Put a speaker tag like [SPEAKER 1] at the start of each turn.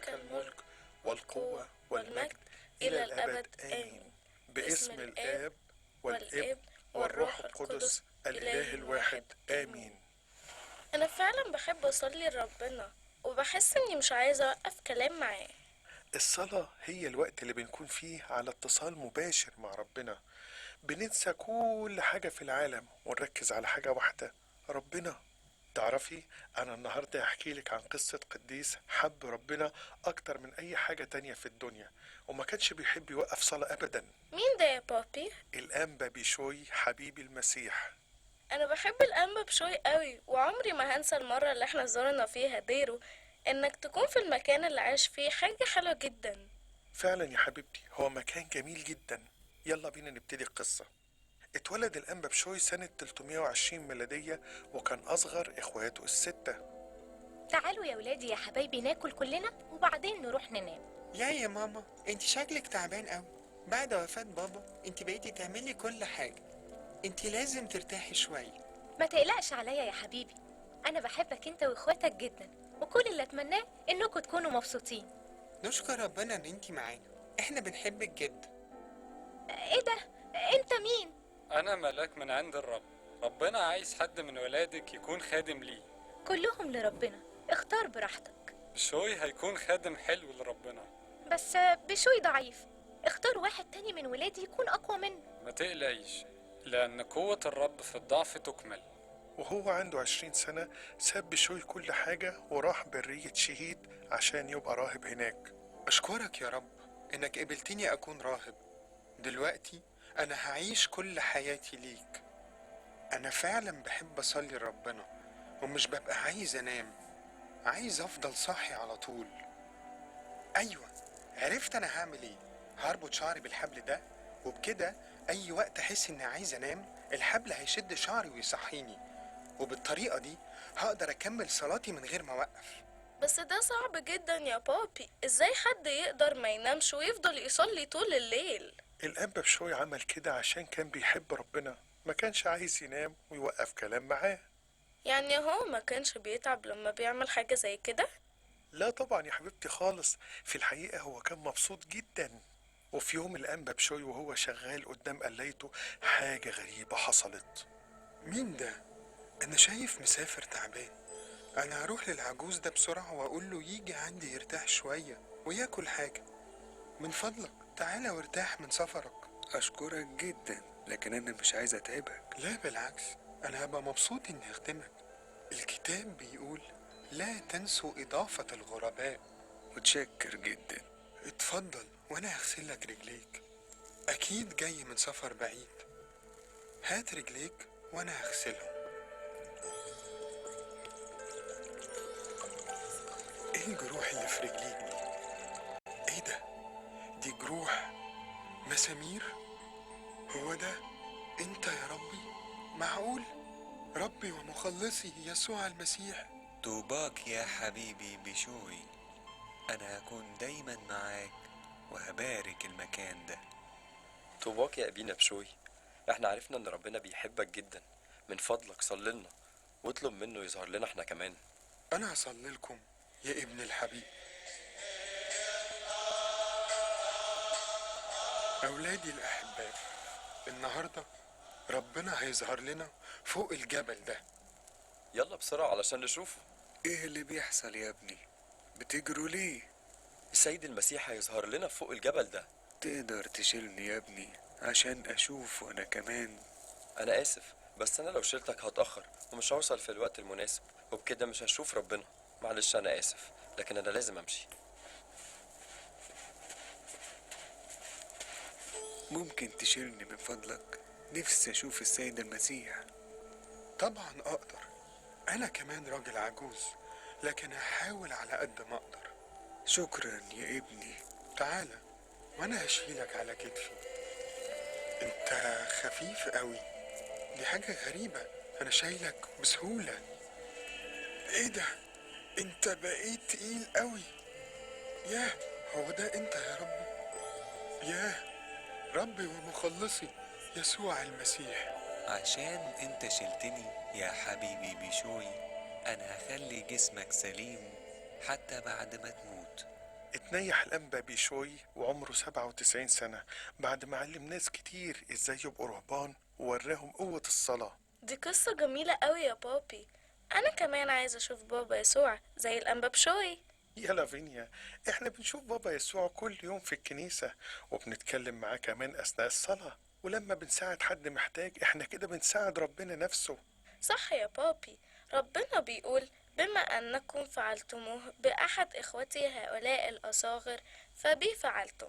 [SPEAKER 1] لك الملك والقوة والمجد إلى الأبد آمين. باسم الآب والابن والروح القدس الإله الواحد آمين.
[SPEAKER 2] أنا فعلا بحب أصلي لربنا وبحس إني مش عايزة أوقف كلام معاه.
[SPEAKER 1] الصلاة هي الوقت اللي بنكون فيه على اتصال مباشر مع ربنا، بننسى كل حاجة في العالم ونركز على حاجة واحدة، ربنا. تعرفي، أنا النهاردة هحكي لك عن قصة قديس حب ربنا أكتر من أي حاجة تانية في الدنيا، وما كانش بيحب يوقف صلاة أبدا.
[SPEAKER 2] مين ده يا بابي؟
[SPEAKER 1] الأنبا بيشوي حبيبي المسيح.
[SPEAKER 2] أنا بحب الأنبا بشوي قوي، وعمري ما هنسى المرة اللي احنا زرنا فيها ديره. إنك تكون في المكان اللي عايش فيه حاجة حلوة جدا.
[SPEAKER 1] فعلا يا حبيبتي، هو مكان جميل جدا. يلا بينا نبتدي القصة. اتولد الأنبا بشوي سنة 320 ميلادية، وكان أصغر إخواته الستة.
[SPEAKER 3] تعالوا يا ولادي يا حبايبي ناكل كلنا وبعدين نروح ننام.
[SPEAKER 4] لا يا ماما، انت شكلك تعبان قوي. بعد وفاة بابا انت بقيتي تعملي كل حاجة. انت لازم ترتاحي شوية.
[SPEAKER 3] ما تقلقش عليا يا حبيبي، انا بحبك انت واخواتك جدا، وكل اللي اتمناه انكم تكونوا مبسوطين.
[SPEAKER 4] نشكر ربنا ان انت معانا، احنا بنحبك جدا.
[SPEAKER 3] ايه ده؟ انت مين؟
[SPEAKER 5] أنا ملاك من عند الرب. ربنا عايز حد من ولادك يكون خادم ليه.
[SPEAKER 3] كلهم لربنا، اختار براحتك.
[SPEAKER 5] بشوي هيكون خادم حلو لربنا.
[SPEAKER 3] بس بشوي ضعيف، اختار واحد تاني من ولادي يكون اقوى منه.
[SPEAKER 5] ما تقلقيش، لأن قوة الرب في الضعف تكمل.
[SPEAKER 1] وهو عنده 20 سنة ساب بشوي كل حاجة وراح برية شهيد عشان يبقى راهب هناك.
[SPEAKER 4] اشكرك يا رب انك قبلتني اكون راهب. دلوقتي انا هعيش كل حياتي ليك. انا فعلا بحب اصلي لربنا، ومش ببقى عايز انام، عايز افضل صاحي على طول. ايوه، عرفت انا هعمل ايه. هربط شعري بالحبل ده، وبكده اي وقت احس اني عايز انام الحبل هيشد شعري ويصحيني، وبالطريقة دي هقدر اكمل صلاتي من غير ما اوقف.
[SPEAKER 2] بس ده صعب جدا يا بابي، ازاي حد يقدر ما ينامش ويفضل يصلي طول الليل؟
[SPEAKER 1] الأنبا بشوي عمل كده عشان كان بيحب ربنا، ما كانش عايز ينام ويوقف كلام معاه.
[SPEAKER 2] يعني هو ما كانش بيتعب لما بيعمل حاجة زي كده؟
[SPEAKER 1] لا طبعا يا حبيبتي خالص، في الحقيقة هو كان مبسوط جدا. وفي يوم الأنبا بشوي وهو شغال قدام قلايته حاجة غريبة حصلت.
[SPEAKER 4] مين ده؟ انا شايف مسافر تعبان. انا هروح للعجوز ده بسرعة واقول له يجي عندي يرتاح شوية وياكل حاجة. من فضلك تعالى وارتاح من سفرك.
[SPEAKER 6] أشكرك جدا، لكن أنا مش عايز أتعبك.
[SPEAKER 4] لا بالعكس، انا هبقى مبسوط اني اخدمك. الكتاب بيقول لا تنسوا اضافة الغرباء.
[SPEAKER 6] متشكر جدا.
[SPEAKER 4] اتفضل وانا هغسل لك رجليك. اكيد جاي من سفر بعيد. هات رجليك وانا هغسلهم. ايه الجروح اللي في رجليك دي؟ ايه ده؟ دي جروح مسامير؟ هو ده انت يا ربي؟ معقول؟ ربي ومخلصي يسوع المسيح.
[SPEAKER 6] طوباك يا حبيبي بشوي، أنا هكون دايما معاك وهبارك المكان ده.
[SPEAKER 7] طوباك يا أبينا بشوي، احنا عرفنا ان ربنا بيحبك جدا. من فضلك صللنا واطلب منه يظهر لنا احنا كمان.
[SPEAKER 4] انا هصلي لكم يا ابن الحبيب. أولادي الأحباء، النهاردة ربنا هيظهر لنا فوق الجبل ده.
[SPEAKER 7] يلا بسرعة علشان نشوفه.
[SPEAKER 6] إيه اللي بيحصل يا ابني؟ بتجروا ليه؟
[SPEAKER 7] السيد المسيح هيظهر لنا فوق الجبل ده.
[SPEAKER 6] تقدر تشيلني يا ابني عشان أشوف أنا كمان؟
[SPEAKER 7] أنا آسف، بس أنا لو شلتك هتأخر ومش هوصل في الوقت المناسب، وبكده مش هشوف ربنا. معلش أنا آسف، لكن أنا لازم أمشي.
[SPEAKER 6] ممكن تشيلني من فضلك؟ نفسي أشوف السيد المسيح.
[SPEAKER 4] طبعا أقدر، أنا كمان راجل عجوز، لكن هحاول على قد ما أقدر.
[SPEAKER 6] شكرا يا ابني.
[SPEAKER 4] تعالى وأنا هشيلك على كتفي. أنت خفيف قوي، دي حاجة غريبة، أنا شايلك بسهولة. إيه ده؟ أنت بقيت تقيل قوي. ياه، هو ده أنت يا ربي؟ ياه، ربي ومخلصي يسوع المسيح.
[SPEAKER 6] عشان انت شلتني يا حبيبي بشوي، انا هخلي جسمك سليم حتى بعد ما تموت.
[SPEAKER 1] اتنيح الأنبا بيشوي وعمره 97 سنة بعد ما علم ناس كتير ازاي يبقوا رهبان ووراهم قوة الصلاة.
[SPEAKER 2] دي قصة جميلة قوي يا بابي. انا كمان عايزة اشوف بابا يسوع زي الانبا بشوي.
[SPEAKER 1] يا لافينيا، احنا بنشوف بابا يسوع كل يوم في الكنيسة وبنتكلم معاه كمان أثناء الصلاة، ولما بنساعد حد محتاج احنا كده بنساعد ربنا نفسه.
[SPEAKER 2] صح يا بابي، ربنا بيقول بما أنكم فعلتموه بأحد إخوتي هؤلاء الأصاغر فبي فعلتم.